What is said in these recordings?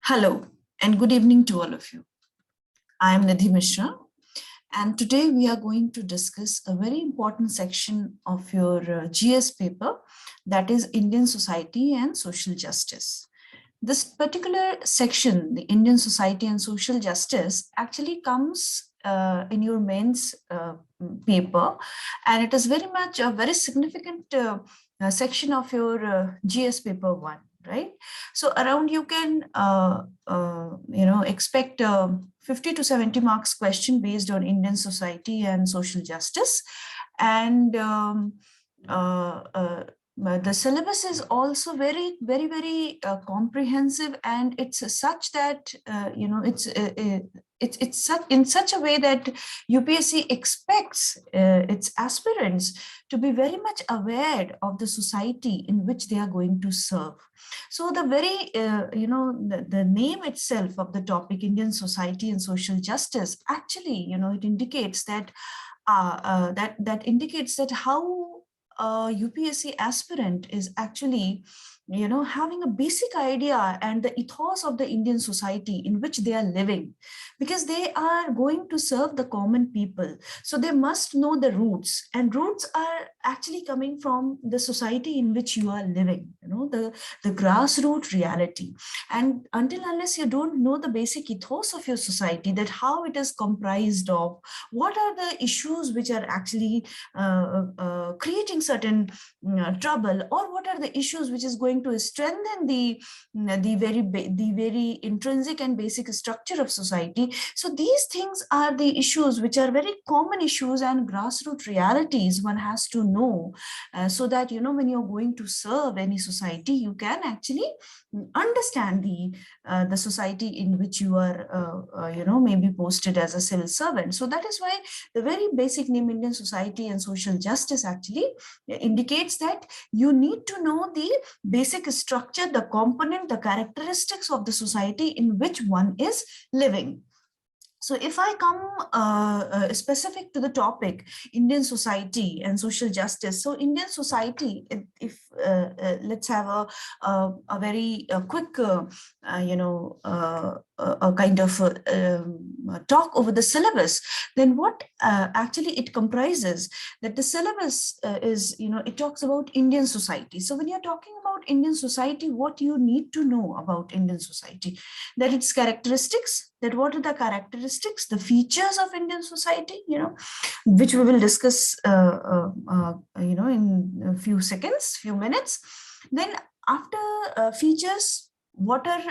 Hello and good evening to all of you. I am Nidhi Mishra, and today we are going to discuss a very important section of your GS paper, that is Indian Society and Social Justice. This particular section, the Indian Society and Social Justice, actually comes in your mains paper, and it is very much a very significant section of your GS paper 1. Right, so around you can expect 50 to 70 marks question based on Indian society and social justice, and the syllabus is also very comprehensive, and it's such that it's such, in such a way that UPSC expects its aspirants to be very much aware of the society in which they are going to serve. So the very the name itself of the topic, Indian society and social justice, actually it indicates that that indicates that how a UPSC aspirant is actually having a basic idea and the ethos of the Indian society in which they are living, because they are going to serve the common people. So they must know the roots, and roots are actually coming from the society in which you are living, the grassroots reality. And until unless you don't know the basic ethos of your society, that how it is comprised of, what are the issues which are actually creating certain trouble, or what are the issues which is going to strengthen the very intrinsic and basic structure of society. So these things are the issues which are very common issues and grassroots realities one has to know, so that when you're going to serve any society, you can actually understand the society in which you are maybe posted as a civil servant. So that is why the very basic name Indian society and social justice actually indicates that you need to know the basic structure, the component, the characteristics of the society in which one is living. So if I come specific to the topic, Indian society and social justice. So Indian society, if let's have a very quick, a kind of talk over the syllabus, then what actually it comprises, that the syllabus is, it talks about Indian society. So when you're talking about Indian society, what you need to know about Indian society, that its characteristics, that what are the characteristics, the features of Indian society, which we will discuss, in a few seconds, few minutes. Then after features, what are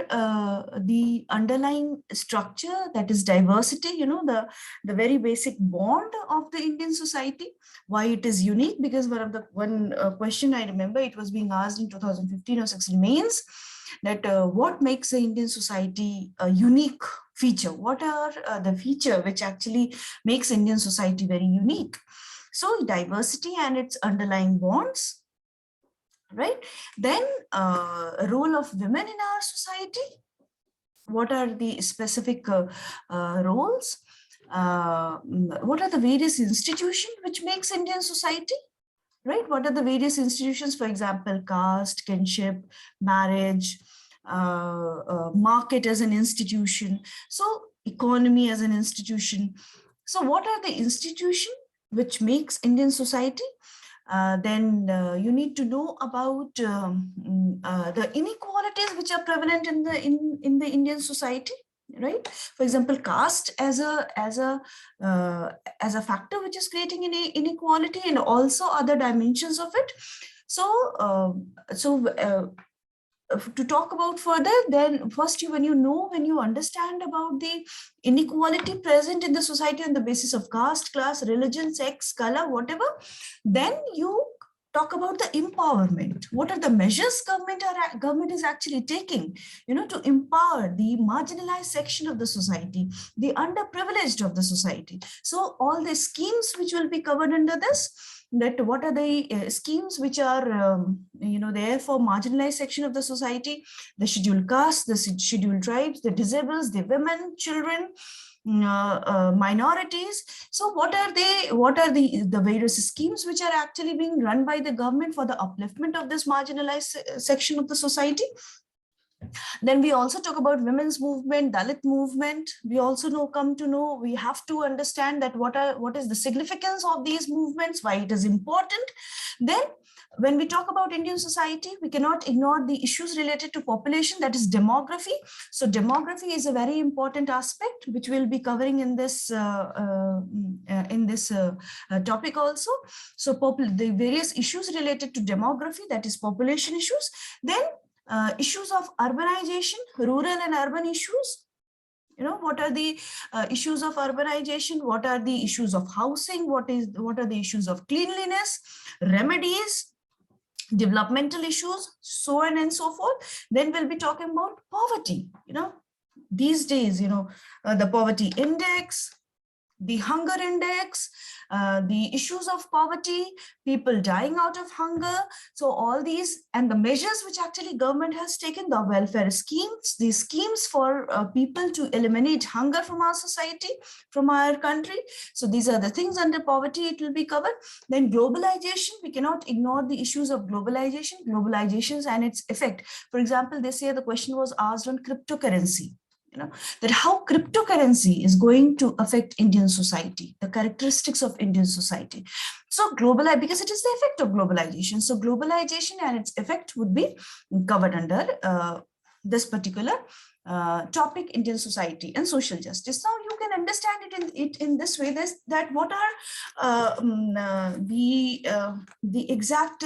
the underlying structure, that is diversity, the very basic bond of the Indian society, why it is unique, because one question I remember, it was being asked in 2015 or 16 mains, that what makes the Indian society a unique feature, what are the feature which actually makes Indian society very unique. So diversity and its underlying bonds, right? Then role of women in our society, what are the specific roles, what are the various institutions which makes Indian society, right? What are the various institutions, for example, caste, kinship, marriage, market as an institution, so economy as an institution. So what are the institutions which makes Indian society? Then you need to know about the inequalities which are prevalent in the Indian society, right? For example, caste as a factor which is creating inequality, and also other dimensions of it. So to talk about further, then first when you understand about the inequality present in the society on the basis of caste, class, religion, sex, color, whatever, then you talk about the empowerment. What are the measures government is actually taking, to empower the marginalized section of the society, the underprivileged of the society. So all the schemes which will be covered under this, that what are the schemes which are there for marginalized section of the society, the scheduled castes, the scheduled tribes, the disabled, the women, children, minorities. So what are the various schemes which are actually being run by the government for the upliftment of this marginalized section of the society? Then we also talk about women's movement, Dalit movement. We also come to know, we have to understand that what is the significance of these movements, why it is important. Then when we talk about Indian society, we cannot ignore the issues related to population, that is demography. So demography is a very important aspect which we'll be covering in this topic also. So the various issues related to demography, that is population issues. Then issues of urbanization, rural and urban issues. What are the issues of urbanization? What are the issues of housing? What are the issues of cleanliness, remedies, developmental issues, so on and so forth. Then we'll be talking about poverty. These days, the poverty index, the hunger index, the issues of poverty, people dying out of hunger. So all these and the measures which actually government has taken, the welfare schemes, these schemes for people to eliminate hunger from our society, from our country. So these are the things under poverty it will be covered. Then globalization, we cannot ignore the issues of globalizations and its effect. For example, this year the question was asked on cryptocurrency. That how cryptocurrency is going to affect Indian society, the characteristics of Indian society. So because it is the effect of globalization. So globalization and its effect would be covered under this particular topic, Indian society and social justice. Now you can understand it in this way, that what are the exact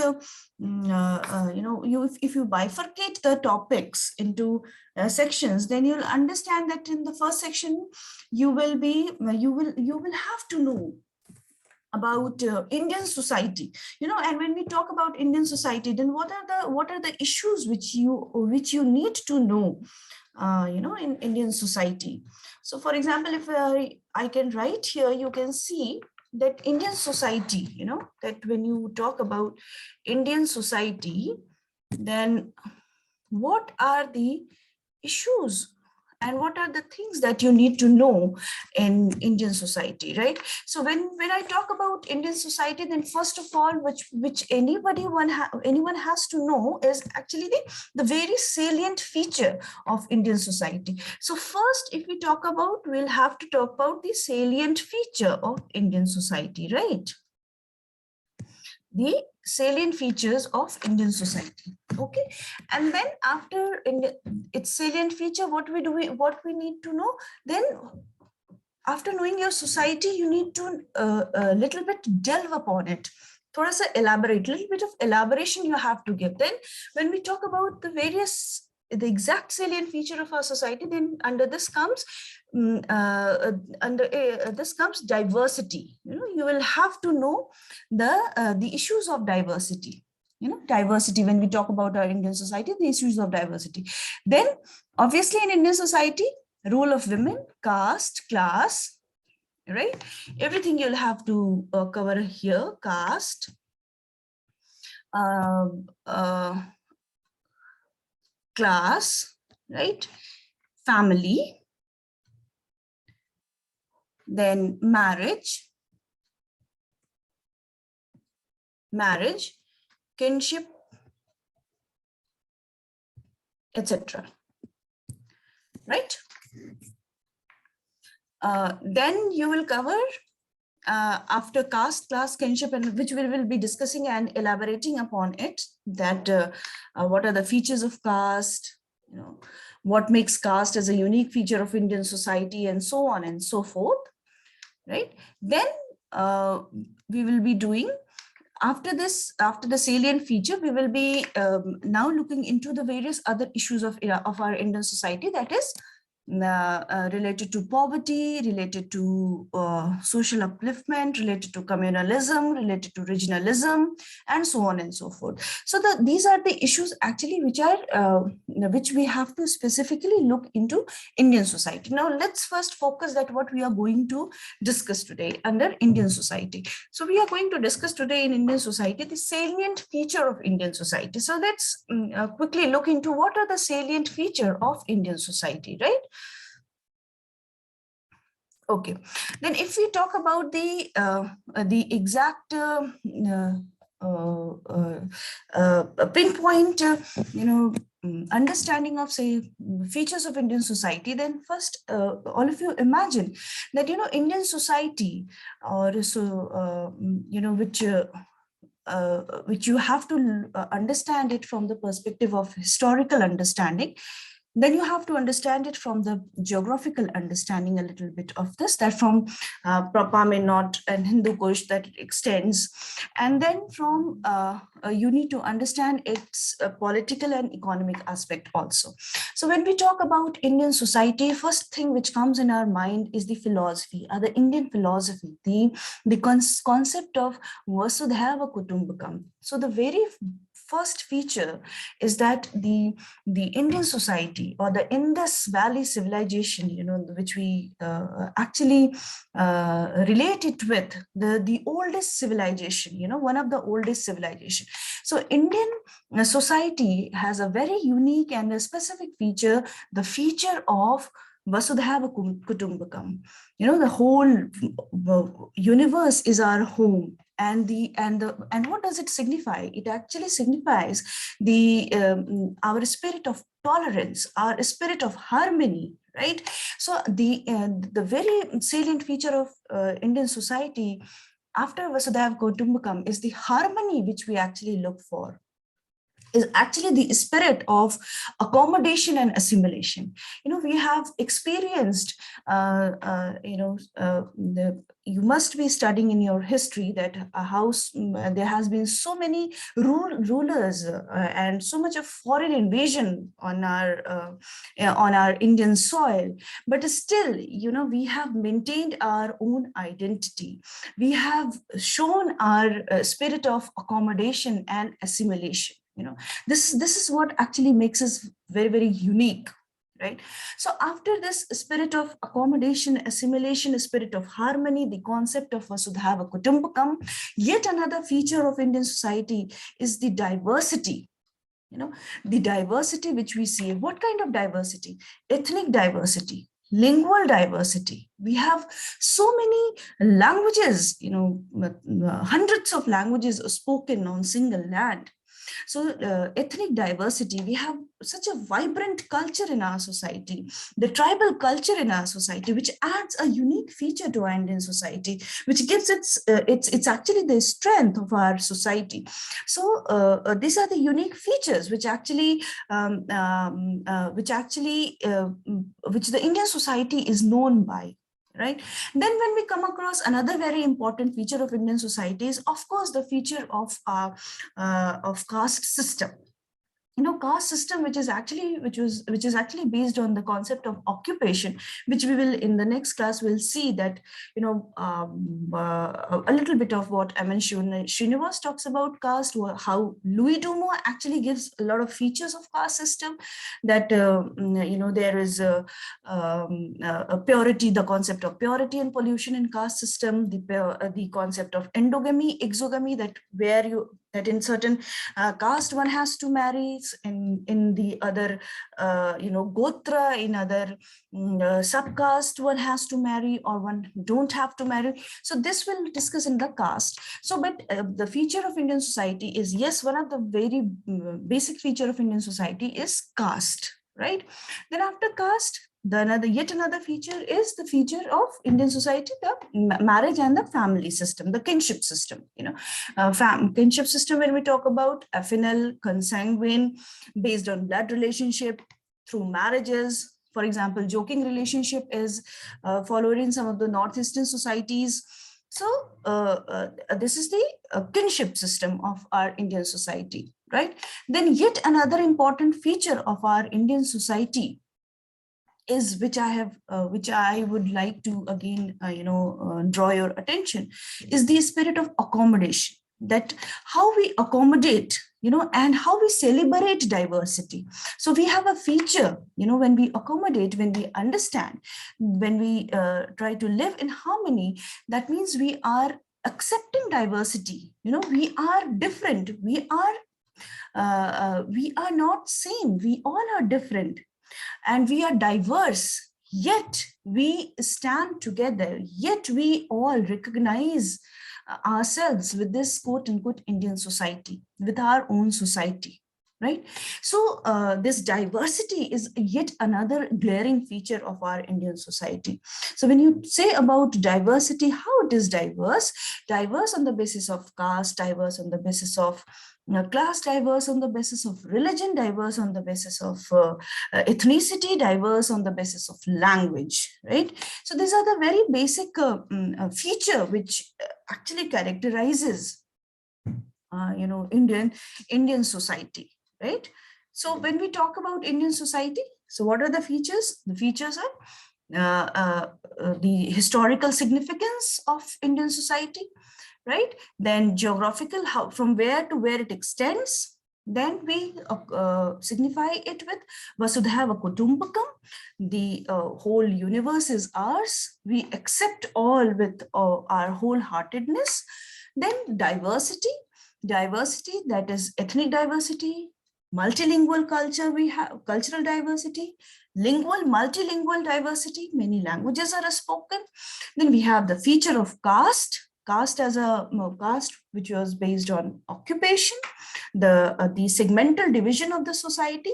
if you bifurcate the topics into sections, then you'll understand that in the first section you will have to know about Indian society, and when we talk about Indian society, then what are the issues which you need to know in Indian society. So for example, if I can write here, you can see that Indian society, that when you talk about Indian society, then what are the issues and what are the things that you need to know in Indian society, right? So when I talk about Indian society, then first of all, which anyone has to know is actually the very salient feature of Indian society. So first, if we talk about, we'll have to talk about the salient feature of Indian society, right? The salient features of Indian society. Okay, and then after its salient feature, what we need to know, then after knowing your society, you need to a little bit delve upon it. Thoda sa elaborate, little bit of elaboration you have to give. Then when we talk about the exact salient feature of our society, then under this comes diversity. You will have to know the issues of diversity. Diversity, when we talk about our Indian society, the issues of diversity. Then obviously in Indian society, role of women, caste, class, right? Everything you'll have to cover here: caste, class, right? Family, then marriage, kinship, etc. Right? Then you will cover after caste, class, kinship, and which we will be discussing and elaborating upon it, that what are the features of caste, what makes caste as a unique feature of Indian society, and so on and so forth, right? Then we will be doing, after the salient feature, we will be now looking into the various other issues of our Indian society, that is related to poverty, related to social upliftment, related to communalism, related to regionalism, and so on and so forth. So these are the issues actually which we have to specifically look into Indian society. Now let's first focus that what we are going to discuss today under Indian society. So we are going to discuss today in Indian society the salient feature of Indian society. So let's quickly look into what are the salient feature of Indian society, right? Okay, then if we talk about the exact pinpoint, understanding of, say, features of Indian society, then first, all of you imagine that, Indian society, or so, which you have to understand it from the perspective of historical understanding. Then you have to understand it from the geographical understanding a little bit of this, that from Parmenas and Hindu Kush that it extends. And then from, you need to understand its political and economic aspect also. So when we talk about Indian society, first thing which comes in our mind is the philosophy, or the Indian philosophy, the concept of Vasudhaiva Kutumbakam. So the very first feature is that the Indian society, or the Indus Valley civilization, which we actually relate it with the oldest civilization, one of the oldest civilization. So Indian society has a very unique and a specific feature, the feature of Vasudhaiva Kutumbakam. The whole universe is our home. And what does it signify? It actually signifies our spirit of tolerance, our spirit of harmony, right? So the very salient feature of Indian society after Vasudhaiva Kutumbakam is the harmony which we actually look for, is actually the spirit of accommodation and assimilation. We have experienced, you must be studying in your history that there has been so many rulers and so much of foreign invasion on our Indian soil, but still, we have maintained our own identity. We have shown our spirit of accommodation and assimilation. This is what actually makes us very, very unique, right? So after this spirit of accommodation, assimilation, spirit of harmony, the concept of Vasudhaiva Kutumbakam, yet another feature of Indian society is the diversity. The diversity which we see. What kind of diversity? Ethnic diversity, lingual diversity. We have so many languages, hundreds of languages spoken on single land. So ethnic diversity, we have such a vibrant culture in our society, the tribal culture in our society, which adds a unique feature to our Indian society, which gives it's actually the strength of our society. So these are the unique features which actually which the Indian society is known by. Right. Then when we come across another very important feature of Indian society is, of course, the feature of caste system. Caste system, which is actually based on the concept of occupation, which we will in the next class will see that a little bit of what Srinivas talks about caste, how Louis Dumo actually gives a lot of features of caste system, that there is a purity, the concept of purity and pollution in caste system, the concept of endogamy, exogamy, that in certain caste one has to marry, in the other gotra, in other subcaste one has to marry, or one don't have to marry. So this we'll discuss in the caste. So but the feature of Indian society is, yes, one of the very basic feature of Indian society is caste, right? Then after caste, yet another feature is the feature of Indian society, the marriage and the family system, the kinship system. Kinship system, when we talk about affinal, consanguine, based on blood relationship through marriages. For example, joking relationship is followed in some of the northeastern societies. So this is the kinship system of our Indian society, right? Then yet another important feature of our Indian society is, which I would like to again draw your attention, is the spirit of accommodation, that how we accommodate and how we celebrate diversity. So we have a feature, when we accommodate, when we understand, when we try to live in harmony, that means we are accepting diversity. We are different, we are not same, we all are different. And we are diverse, yet we stand together, yet we all recognize ourselves with this quote unquote Indian society, with our own society. right? So this diversity is yet another glaring feature of our Indian society. So when you say about diversity, how it is diverse? Diverse on the basis of caste, diverse on the basis of class, diverse on the basis of religion, diverse on the basis of ethnicity, diverse on the basis of language, right? So these are the very basic feature which actually characterizes Indian society, right? So when we talk about Indian society, so what are the features? The features are the historical significance of Indian society, right? Then geographical, how from where to where it extends. Then we signify it with Vasudhaiva Kutumbakam. The whole universe is ours. We accept all with our wholeheartedness. Then diversity, diversity that is ethnic diversity, multilingual culture, we have cultural diversity, lingual, multilingual diversity, many languages are spoken. Then we have the feature of caste, caste as a caste which was based on occupation, the segmental division of the society,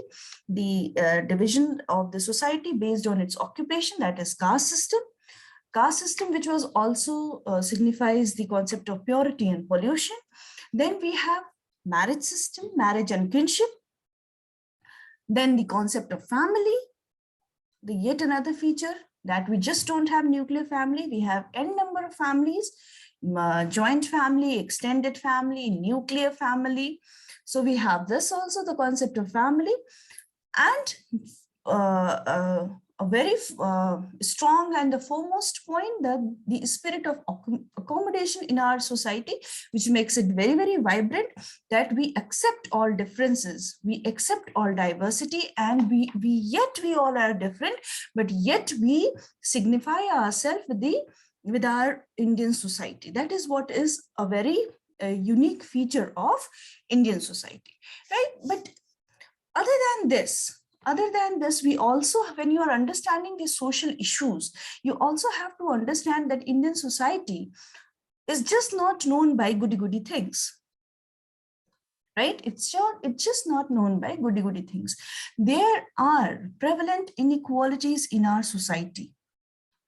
the division of the society based on its occupation, that is caste system. Caste system, which was also signifies the concept of purity and pollution. Then we have marriage system, marriage and kinship. Then the concept of family, the yet another feature that we just don't have nuclear family. We have n number of families, joint family, extended family, nuclear family. So we have this also, the concept of family, and a very strong and the foremost point, that the spirit of accommodation in our society, which makes it very, very vibrant, that we accept all differences, we accept all diversity, and we all are different, but yet we signify ourselves with our Indian society. That is what is a very unique feature of Indian society, right? But other than this, we also, when you are understanding the social issues, you also have to understand that Indian society is just not known by goody things, right? It's just not known by goody things. There are prevalent inequalities in our society,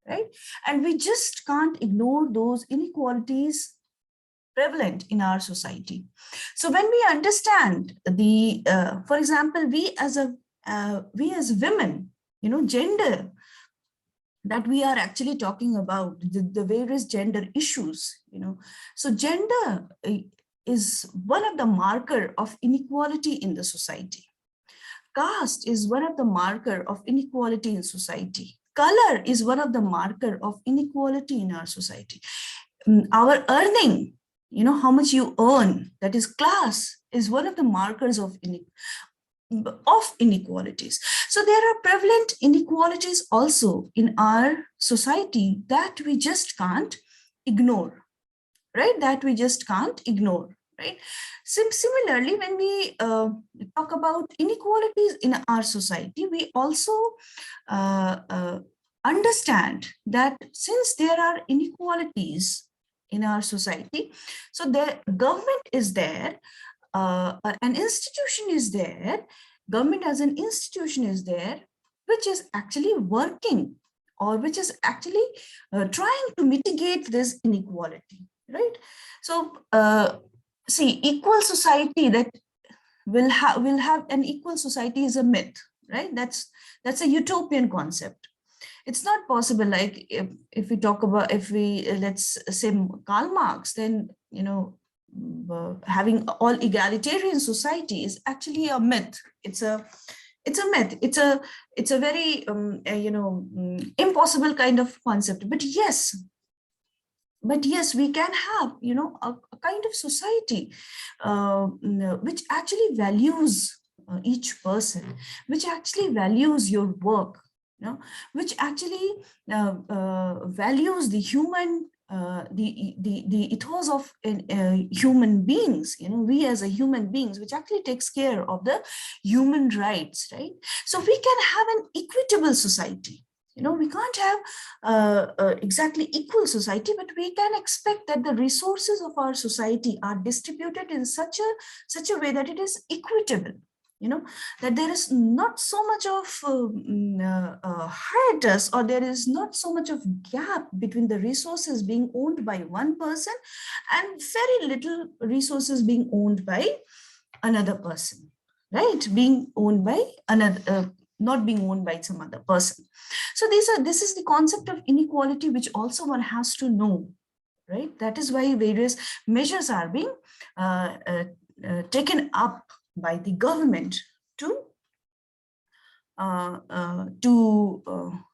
right? And we just can't ignore those inequalities prevalent in our society. So when we understand the, for example, we as women, gender, that we are actually talking about the various gender issues, so gender is one of the marker of inequality in the society. Caste is one of the marker of inequality in society. Color is one of the marker of inequality in our society. Our earning, how much you earn, that is class, is one of the markers of inequalities. So there are prevalent inequalities also in our society that we just can't ignore, right? That we just can't ignore, right? Similarly, when we talk about inequalities in our society, we also understand that since there are inequalities in our society, so the government is there, an institution is there, government as an institution is there, which is actually working, or which is actually trying to mitigate this inequality, right? So see, equal society that will have an equal society is a myth, right? That's a utopian concept. It's not possible. Like if we talk about, if we let's say Karl Marx, then having all egalitarian society is actually a myth. It's a myth. It's a very impossible kind of concept. But yes, we can have a kind of society which actually values each person, which actually values your work, which actually values the human, the ethos of human beings, we as a human beings, which actually takes care of the human rights, right? So we can have an equitable society. We can't have exactly equal society, but we can expect that the resources of our society are distributed in such a way that it is equitable, that there is not so much of hiatus, or there is not so much of gap between the resources being owned by one person and very little resources being owned by another person, right? Being owned by another, not being owned by some other person. So this is the concept of inequality, which also one has to know, right? That is why various measures are being taken up by the government to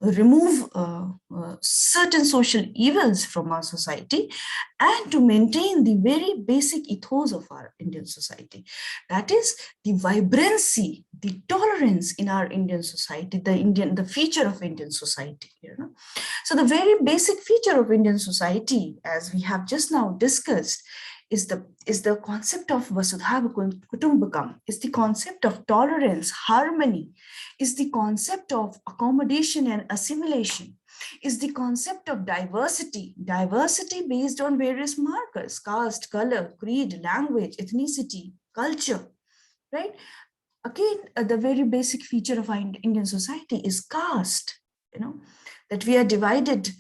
remove certain social evils from our society and to maintain the very basic ethos of our Indian society. That is the vibrancy, the tolerance in our Indian society, the feature of Indian society. So the very basic feature of Indian society, as we have just now discussed, is the concept of Vasudha Kutumbakam, is the concept of tolerance, harmony, is the concept of accommodation and assimilation, is the concept of diversity based on various markers: caste, color, creed, language, ethnicity, culture, right? Again, the very basic feature of our Indian society is caste, that we are divided,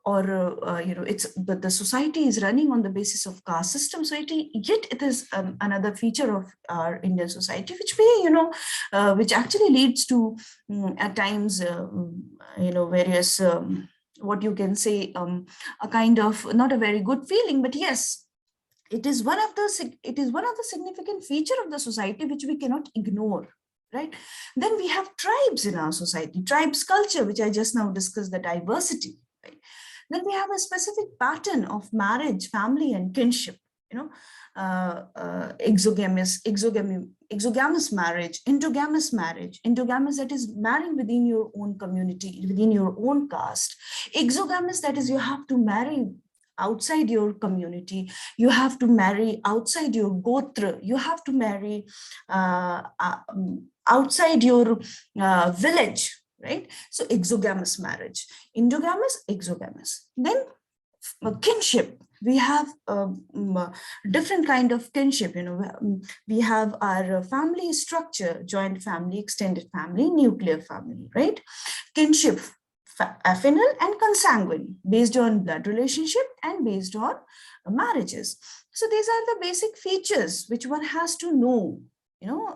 but the society is running on the basis of caste system. So yet it is another feature of our Indian society, which actually leads to at times, various, what you can say, a kind of not a very good feeling, but yes, it is one of the significant feature of the society which we cannot ignore. Right? Then we have tribes in our society, tribes culture, which I just now discussed, the diversity. Right? Then we have a specific pattern of marriage, family, and kinship. Exogamous marriage, endogamous marriage, endogamous, that is marrying within your own community, within your own caste. Exogamous, that is you have to marry outside your community, you have to marry outside your gotra, you have to marry outside your village, right? So exogamous marriage, endogamous, exogamous. Then kinship, we have different kind of kinship. We have our family structure: joint family, extended family, nuclear family, right? Kinship, affinal and consanguine, based on blood relationship and based on marriages. So these are the basic features which one has to know,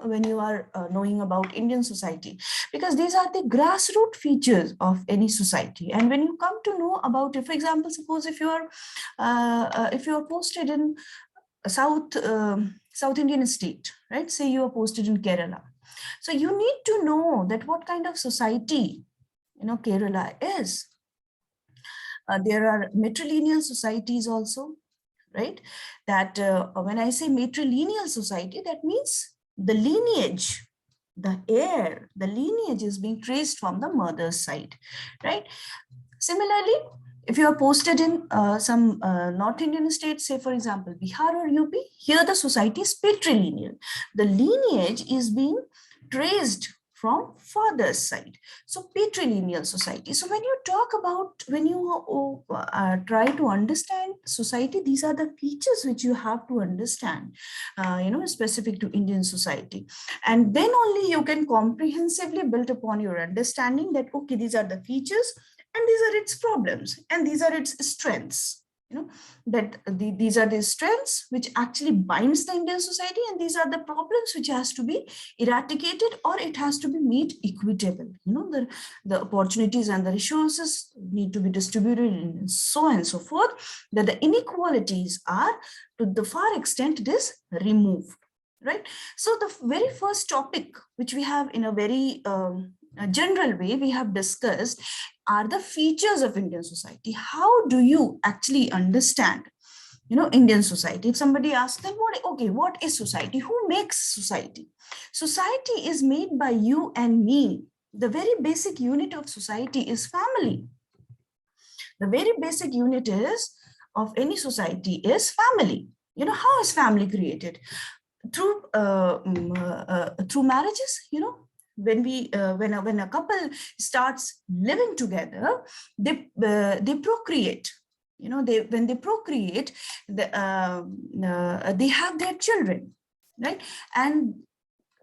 when you are knowing about Indian society, because these are the grassroots features of any society. And when you come to know about it, for example, suppose if you are posted in South Indian state, right? Say you are posted in Kerala. So you need to know that what kind of society Kerala is. There are matrilineal societies also, right? That when I say matrilineal society, that means the lineage, the heir, the lineage is being traced from the mother's side, right? Similarly, if you are posted in some North Indian states, say for example, Bihar or UP, here the society is patrilineal. The lineage is being traced from father's side. So patrilineal society. So when you talk about, when you try to understand society, these are the features which you have to understand, specific to Indian society. And then only you can comprehensively build upon your understanding that, okay, these are the features and these are its problems and these are its strengths. These are the strengths which actually binds the Indian society, and these are the problems which has to be eradicated, or it has to be made equitable. The opportunities and the resources need to be distributed and so on and so forth, that the inequalities are to the far extent it is removed, right? So the very first topic which we have in a very general way we have discussed are the features of Indian society. How do you actually understand, Indian society? If somebody asks them, what is society? Who makes society? Society is made by you and me. The very basic unit of society is family. The very basic unit of any society is family. How is family created? Through marriages, when a couple starts living together, they procreate. When they procreate, they have their children, right? And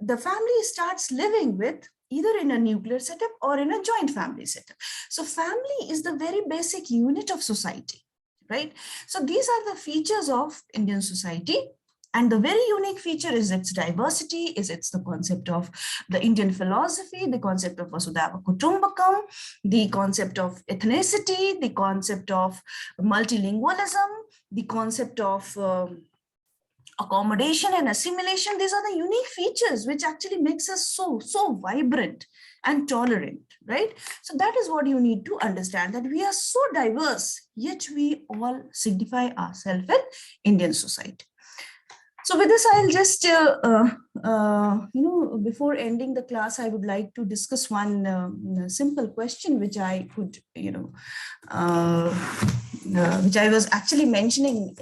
the family starts living with either in a nuclear setup or in a joint family setup. So family is the very basic unit of society, right? So these are the features of Indian society. And the very unique feature is its diversity, is it's the concept of the Indian philosophy, the concept of Vasudhaiva Kutumbakam, the concept of ethnicity, the concept of multilingualism, the concept of accommodation and assimilation. These are the unique features which actually makes us so vibrant and tolerant, right? So that is what you need to understand, that we are so diverse, yet we all signify ourselves with Indian society. So with this, I'll just, before ending the class, I would like to discuss one simple question which I could, which I was actually mentioning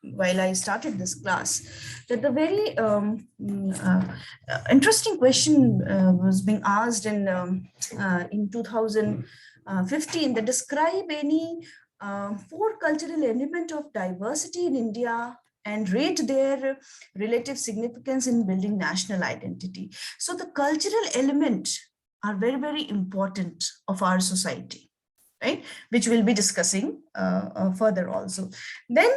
while I started this class, that the very interesting question was being asked in 2015, that describe any four cultural element of diversity in India and rate their relative significance in building national identity. So the cultural element are very important of our society, right? Which we'll be discussing further also. Then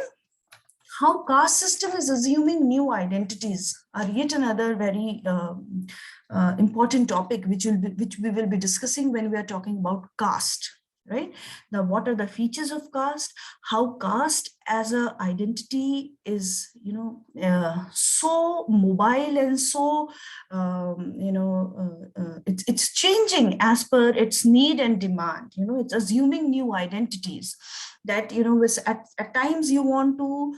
how caste system is assuming new identities are yet another very important topic which we will be discussing when we are talking about caste, right? Now, what are the features of caste? How caste as a identity is, so mobile and so, it's changing as per its need and demand. It's assuming new identities that, at times you want to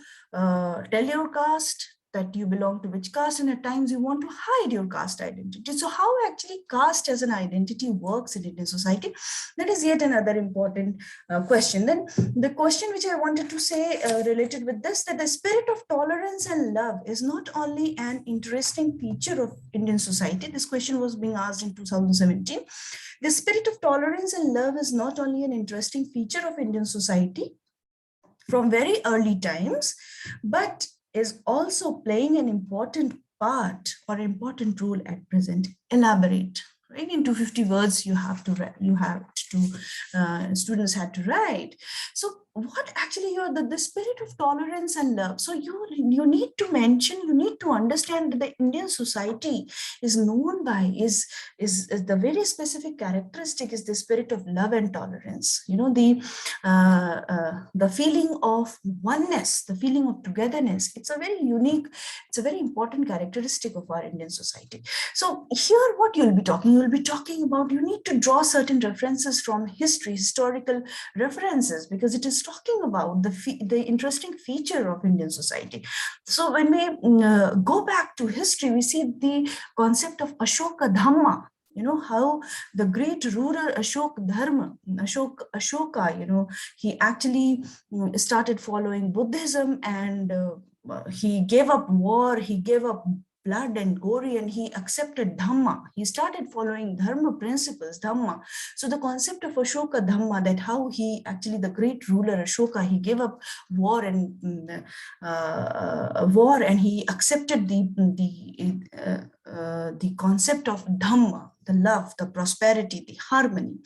tell your caste that you belong to which caste, and at times you want to hide your caste identity. So how actually caste as an identity works in Indian society, that is yet another important question. Then the question which I wanted to say related with this, that the spirit of tolerance and love is not only an interesting feature of Indian society. This question was being asked in 2017. The spirit of tolerance and love is not only an interesting feature of Indian society from very early times, but is also playing an important part or important role at present. Elaborate. Right, in 250 words, students had to write. So what actually the spirit of tolerance and love. So you need to mention, you need to understand that the Indian society is known by, is the very specific characteristic is the spirit of love and tolerance. The feeling of oneness, the feeling of togetherness. It's a very unique, it's a very important characteristic of our Indian society. So here what you'll be talking about, you need to draw certain references from history, historical references, because it is talking about the interesting feature of Indian society. So when we go back to history, we see the concept of Ashoka Dhamma. How the great ruler Ashoka, he actually started following Buddhism, and he gave up war, he gave up blood and gory, and he accepted Dhamma. He started following Dharma principles, Dhamma. So the concept of Ashoka Dhamma, that how he actually, the great ruler Ashoka, he gave up war and he accepted the concept of Dhamma, the love, the prosperity, the harmony.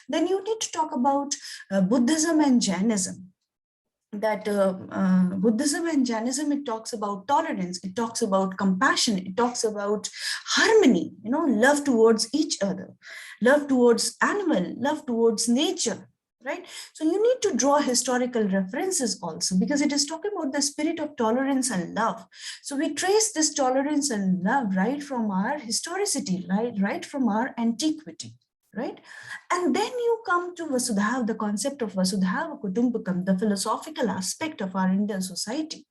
Then you need to talk about Buddhism and Jainism. That Buddhism and Jainism, it talks about tolerance, it talks about compassion, it talks about harmony, love towards each other, love towards animal, love towards nature, right? So you need to draw historical references also, because it is talking about the spirit of tolerance and love. So we trace this tolerance and love right from our historicity, right from our antiquity. Right? And then you come to Vasudhaiva, the concept of Vasudhaiva Kutumbakam, the philosophical aspect of our Indian society,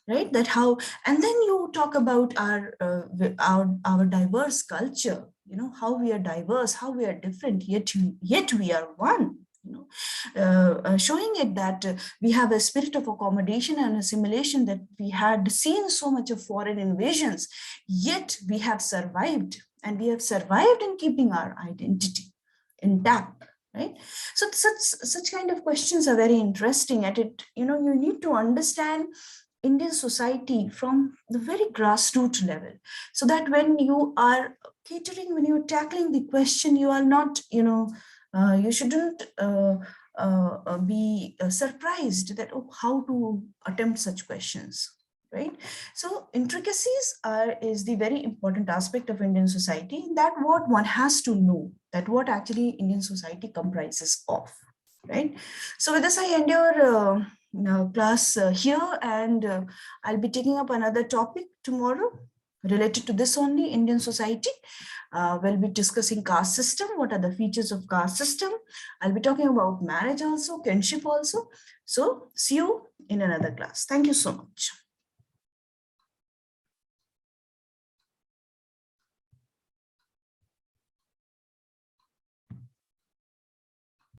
right? That how, and then you talk about our diverse culture, how we are diverse, how we are different, yet we are one. Showing it that we have a spirit of accommodation and assimilation, that we had seen so much of foreign invasions, yet we have survived, and we have survived in keeping our identity intact, right? So such kind of questions are very interesting. At it, you need to understand Indian society from the very grassroots level, so that when you are catering, when you're tackling the question, you are not, you shouldn't be surprised that, oh, how to attempt such questions, right? So intricacies is the very important aspect of Indian society, that what one has to know, that what actually Indian society comprises of, right? So with this, I end your class here, and I'll be taking up another topic tomorrow related to this only, Indian society. We'll be discussing caste system. What are the features of caste system? I'll be talking about marriage also, kinship also. So see you in another class. Thank you so much.